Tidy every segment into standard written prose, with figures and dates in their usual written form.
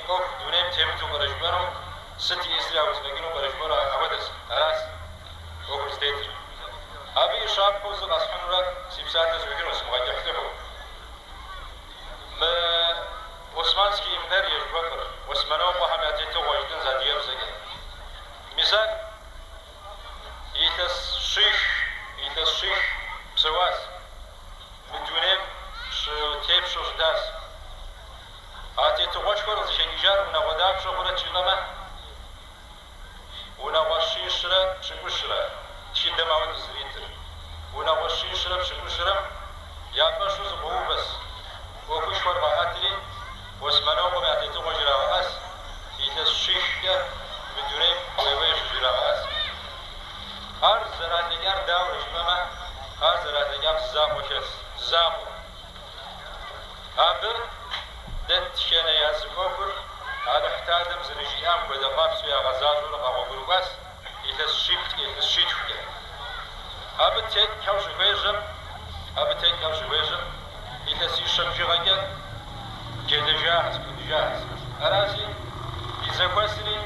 كوك دونيم تيمتو برجبانو ستي إسرائيل وزبكينو برجبانو أبدس أراس كوك ستيتر أبي شاب كوز الأسحن رك سبسات زبكينو سمعي يحتفو ما عثمانسكي إمدار يجبكر واسمنو محمد تواجدن زادية بزكي مثال يتس شيخ بسواس مدونم تيب شوشداس آتی تو واش کرد زشنیجار و نواداب شغله چیلما و نواشیشره چکوشره چی دماغ زریتر و نواشیشره چکوشره یا باشوز بو بس و کش فرما آتری و اسمنو قم آتی تو واجرا واس ایت شیخ که مدونم ویویش جرا واس هر زرادگر داورش ماما هر زرادگر زاموشس زامو هذا دت شنا يازموكر هذا احتادم زريجيام كذا قابس يا غزال ولا قابوغروباس يتسشيت فيه هذا تيك كوش فيجم يتسيشم جراجة كده جاهز أراسي إذا كسري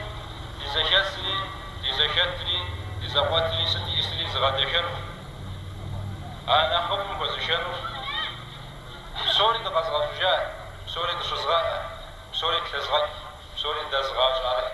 إذا كسري إذا كتري إذا قتري ستي إسري زغادشن أنا خم وزشنو سوري دغزغاجا سوري دشزغا سوري تلزغا سوري دزغاج على